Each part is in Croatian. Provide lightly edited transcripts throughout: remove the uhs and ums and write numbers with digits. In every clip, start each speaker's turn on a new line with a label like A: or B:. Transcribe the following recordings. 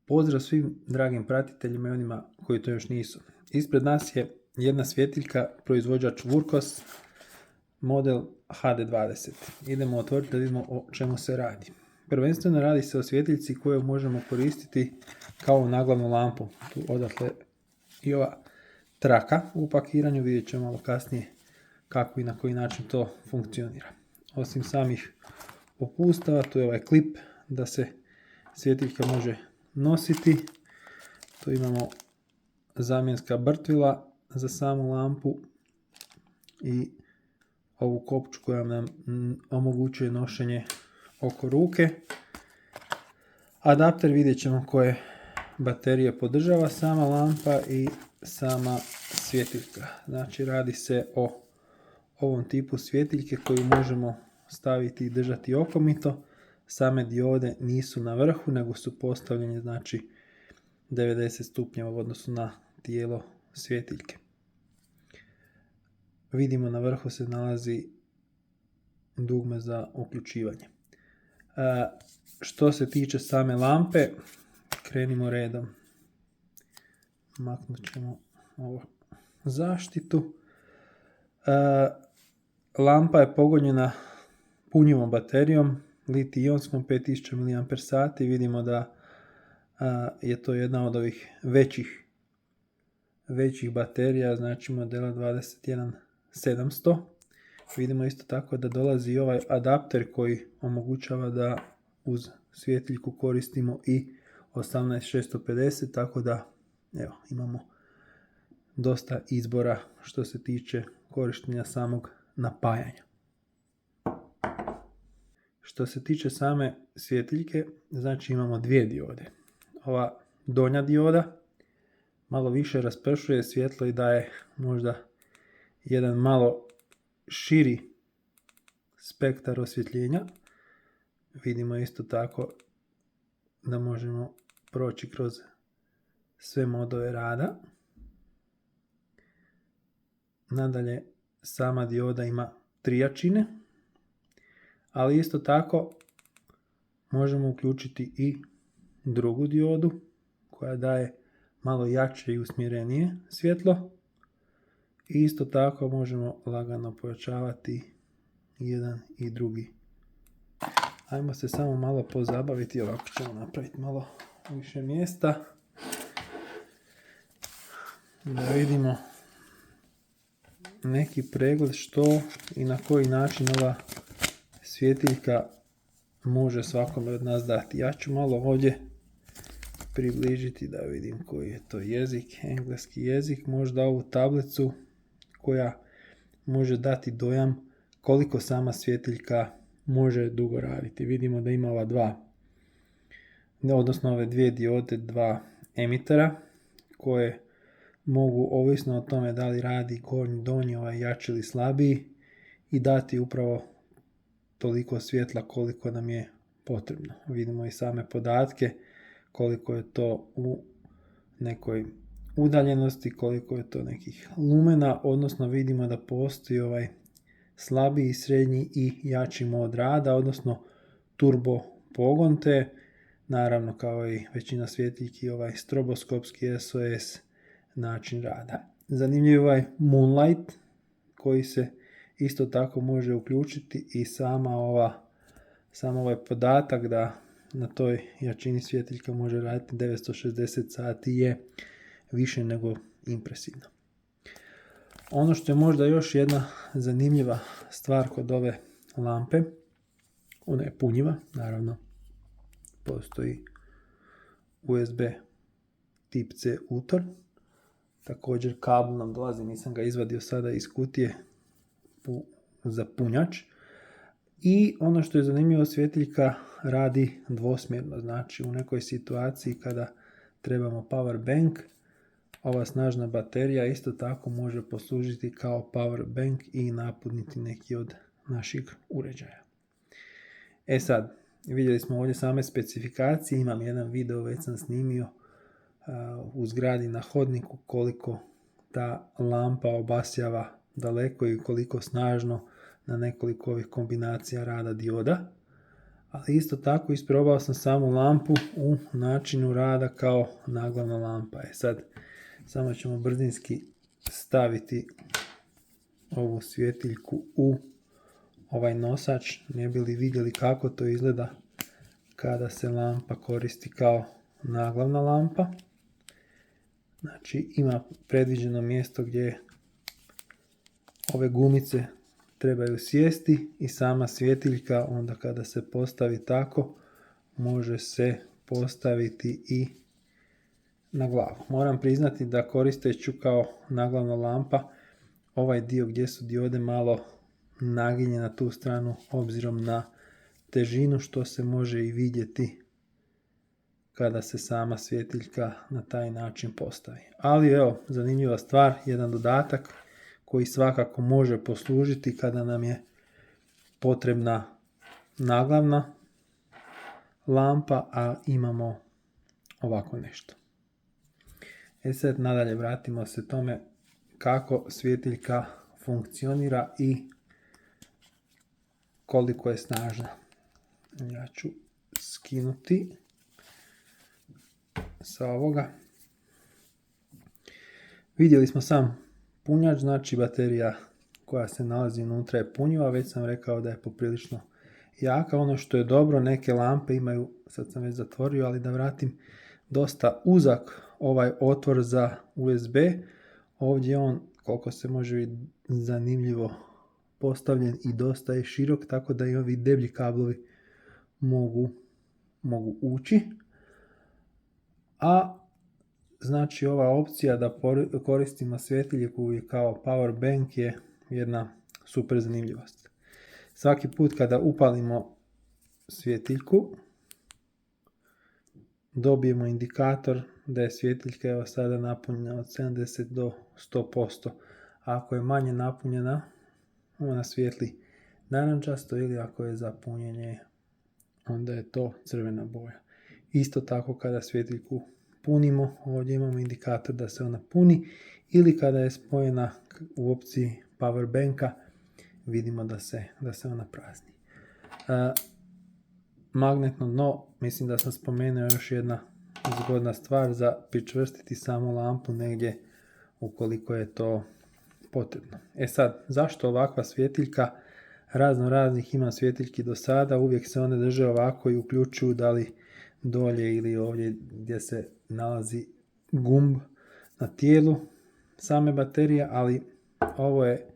A: Pozdrav svim dragim pratiteljima i onima koji to još nisu. Ispred nas je jedna svjetiljka, proizvođač Wurkos, model HD20. Idemo otvoriti da vidimo o čemu se radi. Prvenstveno radi se o svjetiljci koju možemo koristiti kao naglavnu lampu. Tu odatle i ova traka u pakiranju, vidjet ćemo malo kasnije kako i na koji način to funkcionira. Osim samih opustava, tu je ovaj klip da se svjetiljka može nositi. Tu imamo zamjenska brtvila za samu lampu i ovu kopču koja nam omogućuje nošenje oko ruke. Adapter vidjet ćemo koje baterije podržava sama lampa i sama svjetiljka. Znači radi se o ovom tipu svjetiljke koju možemo staviti i držati okomito. Same diode nisu na vrhu, nego su postavljene znači 90 stupnjeva u odnosu na tijelo svjetiljke. Vidimo na vrhu se nalazi dugme za uključivanje. Što se tiče same lampe, krenimo redom. Maknut ćemo ovu zaštitu. Lampa je pogonjena punjivom baterijom, litij-ionskom 5000 mAh. Vidimo da je to jedna od ovih većih baterija, znači modela 21700. Vidimo isto tako da dolazi i ovaj adapter koji omogućava da uz svjetiljku koristimo i 18650, tako da evo, imamo dosta izbora što se tiče korištenja samog napajanja. Što se tiče same svjetiljke, znači imamo dvije diode. Ova donja dioda malo više raspršuje svjetlo i daje možda jedan malo širi spektar osvjetljenja. Vidimo isto tako da možemo proći kroz sve modove rada. Nadalje, sama dioda ima 3 jačine, ali isto tako možemo uključiti i drugu diodu koja daje malo jače i usmjerenije svjetlo. I isto tako možemo lagano pojačavati jedan i drugi. Ajmo se samo malo pozabaviti, ovako ćemo napraviti malo više mjesta. Da vidimo neki pregled što i na koji način ova svjetiljka može svakome od nas dati. Ja ću malo ovdje približiti da vidim koji je to jezik, engleski jezik, možda ovu tablicu koja može dati dojam koliko sama svjetiljka može dugo raditi. Vidimo da ima ove dvije diode, dva emitera koje mogu, ovisno o tome da li radi gornji, donji, jači ili slabiji, i dati upravo toliko svjetla koliko nam je potrebno. Vidimo i same podatke, koliko je to u nekoj udaljenosti, koliko je to nekih lumena, odnosno vidimo da postoji slabiji, srednji i jači mod rada, odnosno turbo pogon, te naravno kao i većina svjetiljki stroboskopski SOS način rada. Zanimljiv je Moonlight koji se isto tako može uključiti i sam ovaj podatak da na toj jačini svjetiljka može raditi 960 sati je više nego impresivno. Ono što je možda još jedna zanimljiva stvar kod ove lampe, ona je punjiva, naravno postoji USB tip C utor, također kabel nam dolazi, nisam ga izvadio sada iz kutije, za punjač. I ono što je zanimljivo, svjetiljka radi dvosmjerno, znači u nekoj situaciji kada trebamo power bank, ova snažna baterija isto tako može poslužiti kao power bank i napuniti neki od naših uređaja. Sad, vidjeli smo ovdje same specifikacije, imam jedan video, već sam snimio u zgradi na hodniku koliko ta lampa obasjava daleko i koliko snažno na nekoliko ovih kombinacija rada dioda. Ali isto tako isprobao sam samu lampu u načinu rada kao naglavna lampa. Sad samo ćemo brzinski staviti ovu svjetiljku u ovaj nosač, ne bi li vidjeli kako to izgleda kada se lampa koristi kao naglavna lampa. Znači ima predviđeno mjesto gdje ove gumice trebaju sjesti i sama svjetiljka onda kada se postavi tako može se postaviti i na glavu. Moram priznati da koristeću kao naglavna lampa ovaj dio gdje su diode malo naginje na tu stranu obzirom na težinu što se može i vidjeti kada se sama svjetiljka na taj način postavi. Ali evo, zanimljiva stvar, jedan dodatak koji svakako može poslužiti kada nam je potrebna naglavna lampa, a imamo ovako nešto. Sad nadalje vratimo se tome kako svjetiljka funkcionira i koliko je snažna. Ja ću skinuti sa ovoga. Vidjeli smo sam punjač, znači baterija koja se nalazi unutra je punjiva, već sam rekao da je poprilično jaka. Ono što je dobro, neke lampe imaju, sad sam već zatvorio, ali da vratim, dosta uzak ovaj otvor za USB. Ovdje je on, koliko se može vidjeti, zanimljivo postavljen i dosta je širok, tako da i ovi deblji kablovi mogu ući. A znači ova opcija da koristimo svjetiljku kao power bank je jedna super zanimljivost. Svaki put kada upalimo svjetiljku dobijemo indikator da je svjetiljka evo sada napunjena od 70 do 100%. Ako je manje napunjena, ona svijetli narančasto, ili ako je za punjenje, onda je to crvena boja. Isto tako kada svjetiljku punimo, ovdje imamo indikator da se ona puni, ili kada je spojena u opciji power banka, vidimo da se ona prazni. Magnetno dno, mislim da sam spomenuo, još jedna zgodna stvar za pričvrstiti samu lampu negdje ukoliko je to potrebno. Sad, zašto ovakva svjetiljka? Raznih ima svjetiljki do sada, uvijek se one drže ovako i uključuju da li dolje ili ovdje gdje se nalazi gumb na tijelu same baterije, ali ovo je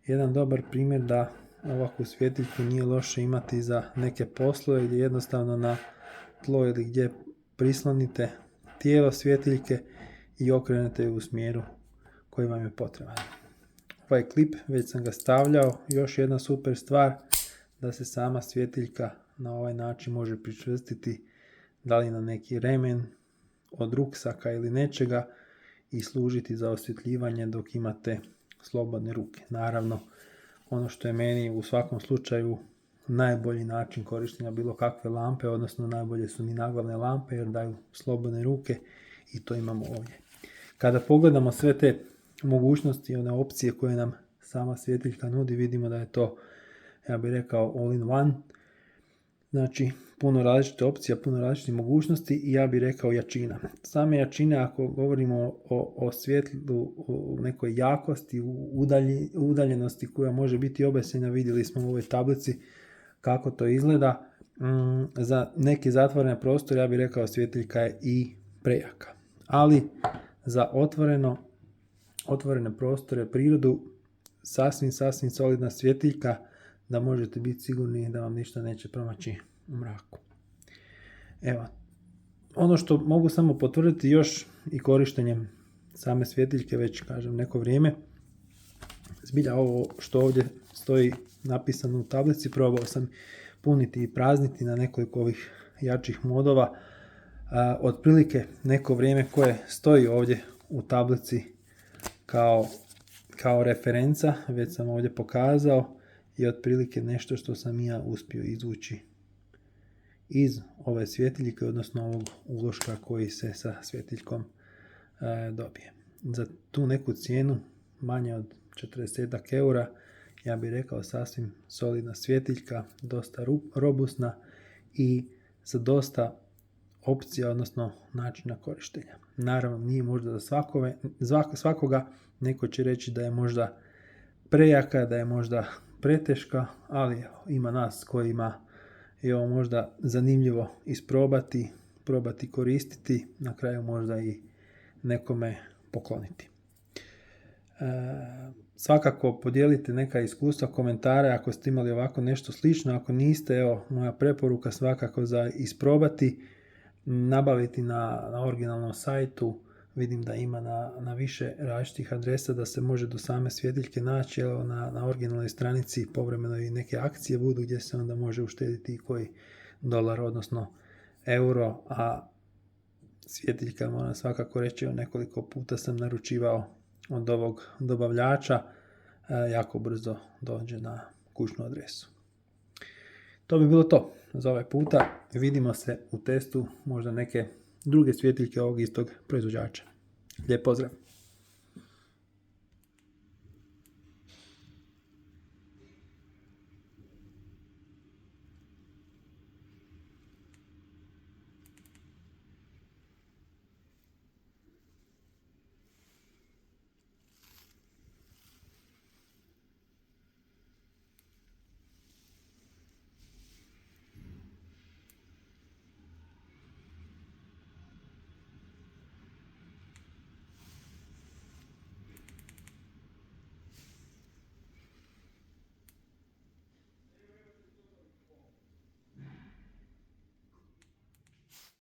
A: jedan dobar primjer da ovakvu svjetiljku nije loše imati za neke poslove gdje jednostavno na tlo ili gdje prislonite tijelo svjetiljke i okrenete ju u smjeru koji vam je potreban. Ovaj klip, već sam ga stavljao, još jedna super stvar da se sama svjetiljka na ovaj način može pričvrstiti, da li na neki remen od ruksaka ili nečega i služiti za osvjetljivanje dok imate slobodne ruke. Naravno, ono što je meni u svakom slučaju najbolji način korištenja bilo kakve lampe, odnosno najbolje su mi naglavne lampe jer daju slobodne ruke i to imamo ovdje. Kada pogledamo sve te mogućnosti, one opcije koje nam sama svjetiljka nudi, vidimo da je to, ja bih rekao, all in one. Znači, puno različite opcija, puno različitih mogućnosti i ja bih rekao jačina. Same jačine, ako govorimo o svjetlu, o nekoj jakosti, udaljenosti koja može biti obesena, vidjeli smo u ovoj tablici kako to izgleda. Za neke zatvorene prostore, ja bih rekao, svjetiljka je i prejaka. Ali za otvorene prostore, prirodu, sasvim solidna svjetiljka da možete biti sigurni da vam ništa neće promaći u mraku. Evo, ono što mogu samo potvrditi još i korištenjem same svjetiljke, već kažem neko vrijeme, zbilja ovo što ovdje stoji napisano u tablici, probao sam puniti i prazniti na nekoliko ovih jačih modova. Otprilike neko vrijeme koje stoji ovdje u tablici kao referenca, već sam ovdje pokazao, i otprilike nešto što sam ja uspio izvući iz ove svjetiljke, odnosno ovog uloška koji se sa svjetiljkom dobije. Za tu neku cijenu, manje od 40 eura, ja bih rekao sasvim solidna svjetiljka, dosta robusna i za dosta opcija, odnosno načina korištenja. Naravno, nije možda za svakoga, neko će reći da je možda prejaka, da je možda preteška, ali ima nas kojima je ovo možda zanimljivo isprobati, probati koristiti, na kraju možda i nekome pokloniti. Svakako podijelite neka iskustva, komentare ako ste imali ovako nešto slično, ako niste, evo moja preporuka svakako za isprobati, nabaviti na originalnom sajtu, vidim da ima na više različitih adresa da se može do same svjetiljke naći, evo na originalnoj stranici povremeno i neke akcije budu gdje se onda može uštediti i koji dolar, odnosno euro, a svjetiljka, moram svakako reći, nekoliko puta sam naručivao od ovog dobavljača, jako brzo dođe na kućnu adresu. To bi bilo to za ovaj puta. Vidimo se u testu možda neke druge svjetiljke ovog istog proizvođača. Lijep pozdrav!